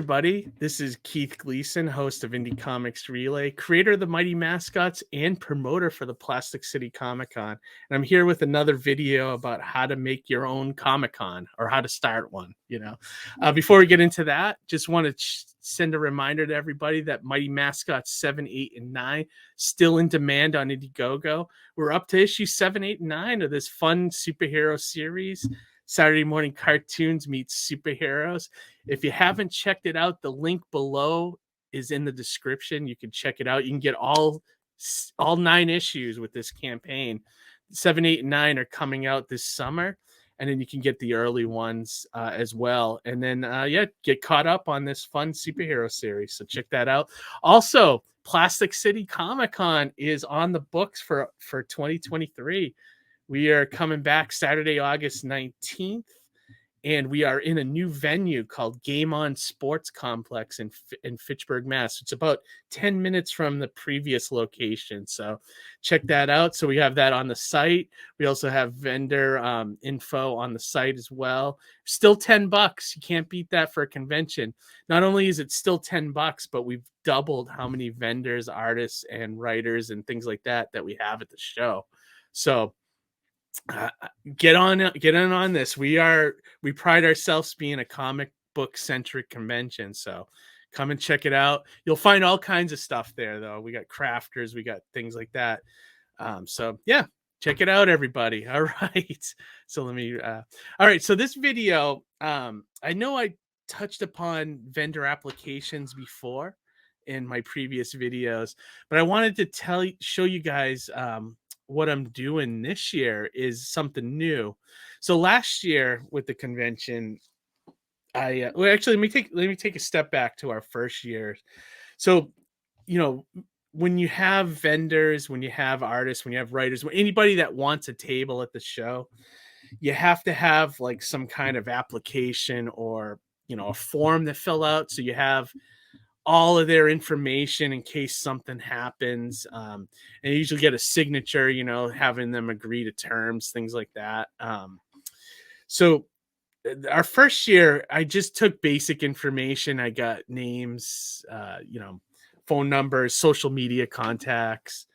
everybody. This is Keith Gleason, host of Indie Comics Relay, creator of the Mighty Mascots, and promoter for the Plastic City Comic Con. And I'm here with another video about how to make your own Comic Con or how to start one. Before we get into that, just want to send a reminder to everybody that Mighty Mascots 7, 8, and 9 still in demand on Indiegogo. We're up to issue 7, 8, and 9 of this fun superhero series. Saturday morning cartoons meets superheroes. If you haven't checked it out, the link below is in the description. You can check it out. You can get all 9 issues with this campaign. 7, 8, and 9 are coming out this summer, and then you can get the early ones as well. And then, get caught up on this fun superhero series. So check that out. Also, Plastic City Comic Con is on the books for 2023. We are coming back Saturday, August 19th, and we are in a new venue called Game On Sports Complex in Fitchburg, Mass. It's about 10 minutes from the previous location, so check that out. So we have that on the site. We also have vendor info on the site as well. Still $10. You can't beat that for a convention. Not only is it still $10, but we've doubled how many vendors, artists, and writers and things like that we have at the show. So get in on this. We pride ourselves being a comic book centric convention, so come and check it out. You'll find all kinds of stuff there, though. We got crafters, we got things like that. So yeah, check it out, everybody. All right. So all right. So this video, I know I touched upon vendor applications before in my previous videos, but I wanted to show you guys what I'm doing this year is something new. So last year with the convention, let me take a step back to our first year. So, when you have vendors, when you have artists, when you have writers, when anybody that wants a table at the show, you have to have like some kind of application or, a form to fill out. So you have all of their information in case something happens. And you usually get a signature, having them agree to terms, things like that. So our first year, I just took basic information. I got names, phone numbers, social media contacts,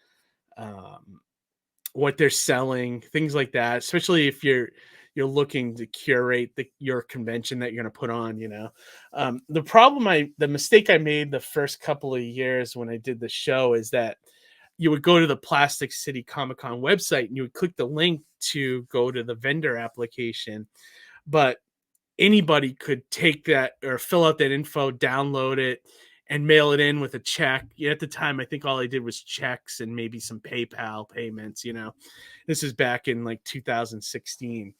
what they're selling, things like that, especially if you're looking to curate your convention that you're going to put on. The mistake I made the first couple of years when I did the show is that you would go to the Plastic City Comic Con website and you would click the link to go to the vendor application, but anybody could take that or fill out that info, download it, and mail it in with a check. At the time, I think all I did was checks and maybe some PayPal payments. This is back in like 2016.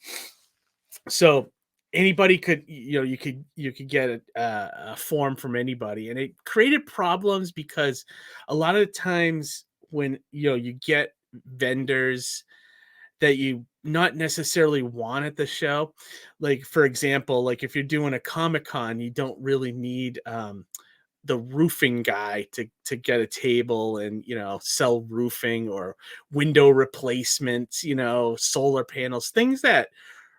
So anybody could, you could get a form from anybody, and it created problems because a lot of the times when you get vendors that you not necessarily want at the show, like for example, like if you're doing a Comic-Con, you don't really need the roofing guy to get a table and sell roofing or window replacements, solar panels, things that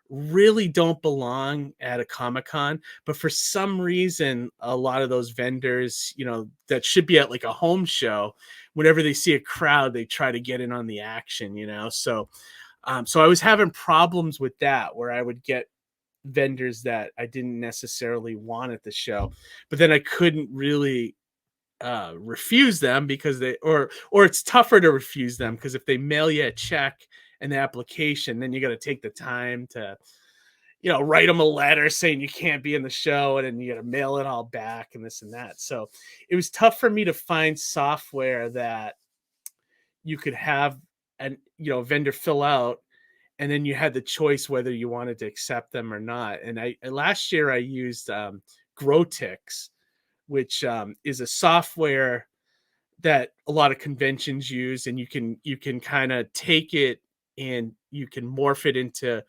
really don't belong at a Comic-Con. But for some reason, a lot of those vendors, that should be at like a home show, whenever they see a crowd, they try to get in on the action. So I was having problems with that, where I would get vendors that I didn't necessarily want at the show, but then I couldn't really refuse them because or it's tougher to refuse them because if they mail you a check and the application, then you got to take the time to write them a letter saying you can't be in the show, and then you got to mail it all back and this and that. So it was tough for me to find software that you could have a vendor fill out, and then you had the choice whether you wanted to accept them or not. And last year I used Grotix, which is a software that a lot of conventions use, and you can kind of take it and you can morph it into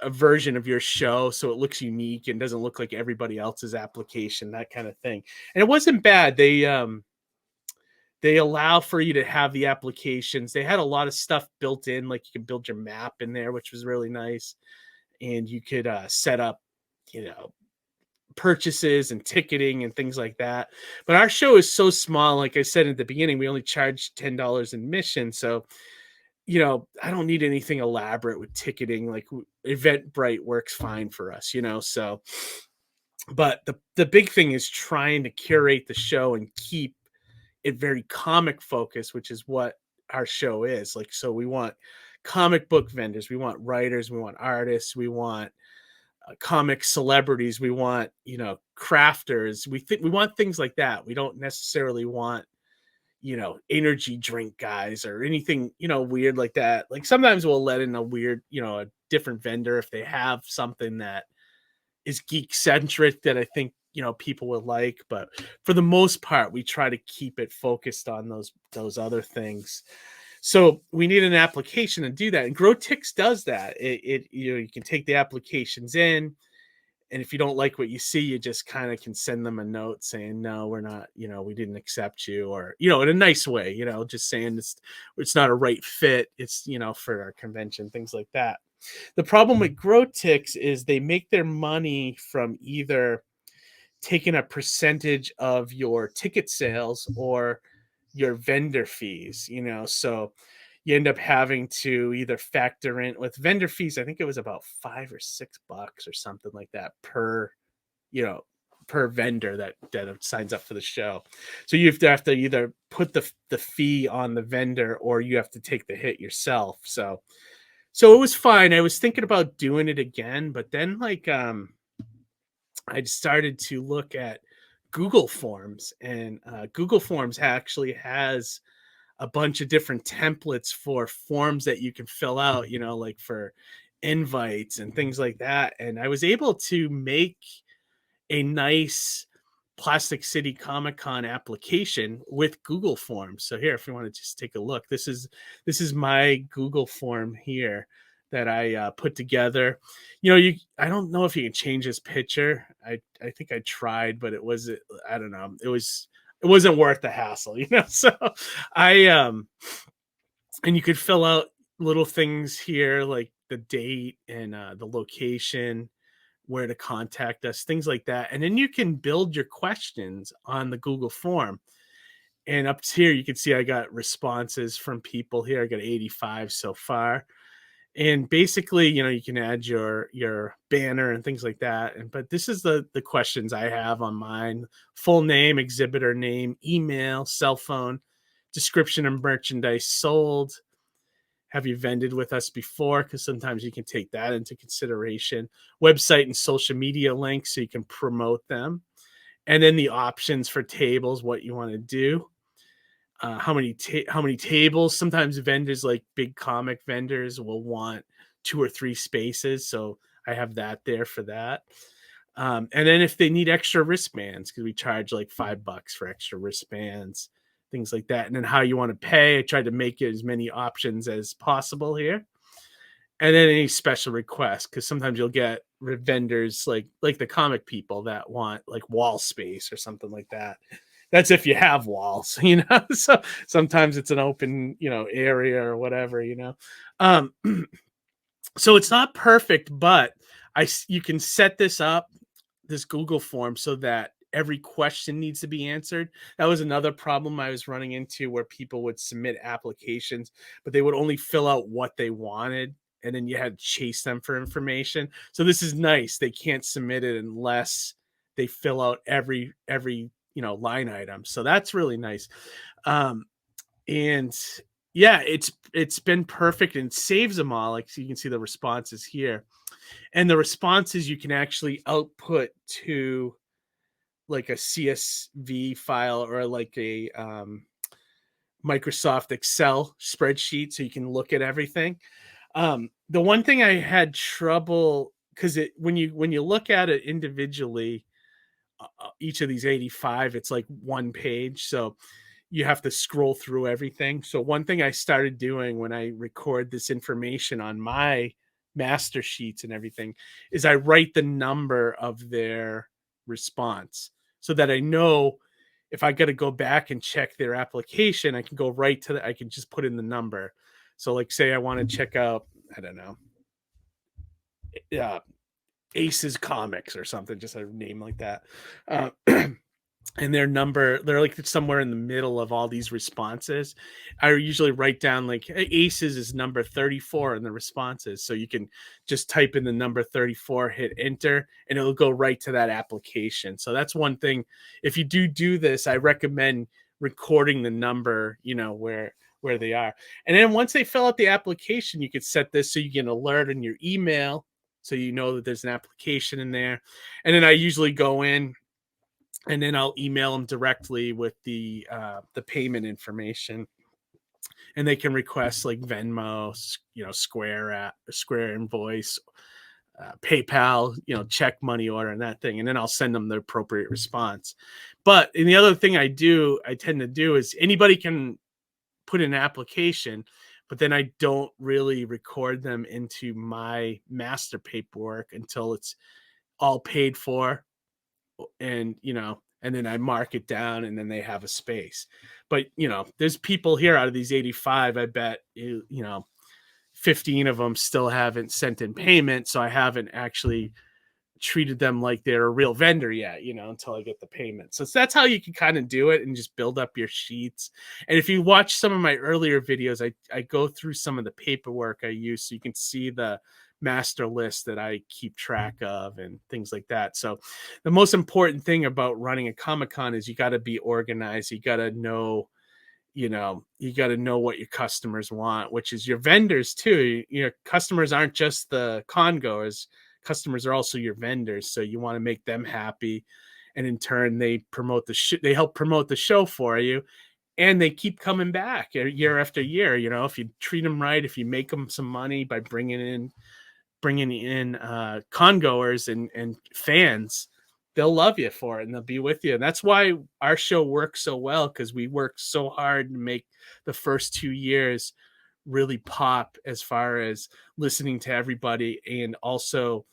a version of your show so it looks unique and doesn't look like everybody else's application, that kind of thing. And it wasn't bad. They allow for you to have the applications. They had a lot of stuff built in, like you could build your map in there, which was really nice. And you could set up, purchases and ticketing and things like that. But our show is so small. Like I said at the beginning, we only charge $10 admission. So, I don't need anything elaborate with ticketing. Like Eventbrite works fine for us, so but the big thing is trying to curate the show and keep it very comic focused, which is what our show is. Like, so we want comic book vendors, we want writers, we want artists, we want comic celebrities, we want crafters, we want things like that. We don't necessarily want energy drink guys or anything weird like that. Like sometimes we'll let in a weird a different vendor if they have something that is geek centric that I think people will like, but for the most part we try to keep it focused on those other things. So we need an application to do that, and GrowTix does that. You can take the applications in, and if you don't like what you see, you just kind of can send them a note saying, no, we're not, we didn't accept you, or in a nice way, just saying it's not a right fit. It's for our convention, things like that. The problem with GrowTix is they make their money from either taking a percentage of your ticket sales or your vendor fees, so you end up having to either factor in with vendor fees. I think it was about $5 or $6 or something like that per vendor that signs up for the show. So you have to either put the fee on the vendor or you have to take the hit yourself. So it was fine. I was thinking about doing it again, but then I started to look at Google Forms, and Google Forms actually has a bunch of different templates for forms that you can fill out, like for invites and things like that. And I was able to make a nice Plastic City Comic Con application with Google Forms. So here, if you want to just take a look, this is my Google form here that I put together. I don't know if you can change this picture. I think I tried, but I don't know. It wasn't worth the hassle, So and you could fill out little things here like the date and the location, where to contact us, things like that. And then you can build your questions on the Google form. And up here, you can see I got responses from people here. I got 85 so far. And basically, you can add your banner and things like that. But this is the questions I have on mine: full name, exhibitor name, email, cell phone, description of merchandise sold. Have you vended with us before? Because sometimes you can take that into consideration. Website and social media links so you can promote them. And then the options for tables, what you want to do. How many tables? Sometimes vendors, like big comic vendors, will want 2 or 3 spaces. So I have that there for that. And then if they need extra wristbands, because we charge like $5 for extra wristbands, things like that. And then how you want to pay. I tried to make it as many options as possible here. And then any special requests, because sometimes you'll get vendors like the comic people that want like wall space or something like that. That's if you have walls, So sometimes it's an open, area or whatever, So it's not perfect, but you can set this up, this Google form, so that every question needs to be answered. That was another problem I was running into, where people would submit applications, but they would only fill out what they wanted, and then you had to chase them for information. So this is nice. They can't submit it unless they fill out every line item. So that's really nice. And yeah, it's been perfect and saves them all. Like, so you can see the responses here. And the responses you can actually output to like a CSV file or like a Microsoft Excel spreadsheet, so you can look at everything. The one thing I had trouble, because when you look at it individually, each of these 85, it's like one page, so you have to scroll through everything. So one thing I started doing when I record this information on my master sheets and everything is I write the number of their response, so that I know if I got to go back and check their application, I can go right to I can just put in the number. So like, say I want to check out, I don't know, Aces Comics or something, just a name like that. Uh, and they're like somewhere in the middle of all these responses. I usually write down like Aces is number 34 in the responses, so you can just type in the number 34, hit enter, and it'll go right to that application. So that's one thing. If you do this, I recommend recording the number, where they are. And then once they fill out the application, you could set this so you get an alert in your email, so you know that there's an application in there. And then I usually go in, and then I'll email them directly with the payment information, and they can request like Venmo, Square Invoice, PayPal, check, money order, and that thing, and then I'll send them the appropriate response. And the other thing I tend to do is anybody can put in an application, but then I don't really record them into my master paperwork until it's all paid for, and then I mark it down, and then they have a space. But there's people here out of these 85, I bet 15 of them still haven't sent in payment, so I haven't actually treated them like they're a real vendor yet, until I get the payment. So that's how you can kind of do it and just build up your sheets. And if you watch some of my earlier videos, I go through some of the paperwork I use, so you can see the master list that I keep track of and things like that. So the most important thing about running a Comic-Con is you got to be organized. You got to know what your customers want, which is your vendors too. Customers aren't just the con goers. Customers are also your vendors, so you want to make them happy, and in turn they help promote the show for you, and they keep coming back year after year. If you treat them right, if you make them some money by bringing in con goers and fans, they'll love you for it, and they'll be with you. And that's why our show works so well, because we worked so hard to make the first 2 years really pop, as far as listening to everybody and also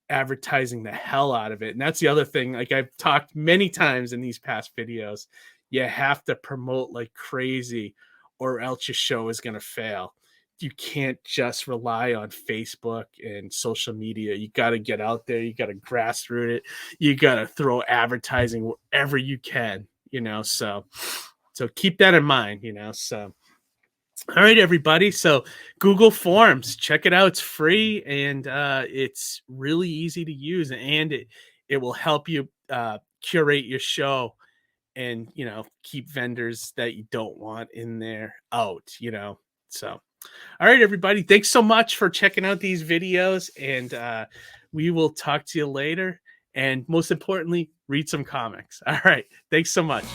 advertising the hell out of it. And that's the other thing, like I've talked many times in these past videos, you have to promote like crazy, or else your show is going to fail. You can't just rely on Facebook and social media. You got to get out there. You got to grassroots it. You got to throw advertising wherever you can, so keep that in mind, so. All right, everybody. So Google Forms, check it out. It's free, and it's really easy to use, and it will help you curate your show, and keep vendors that you don't want in there out. So all right, everybody. Thanks so much for checking out these videos, and we will talk to you later. And most importantly, read some comics. All right. Thanks so much.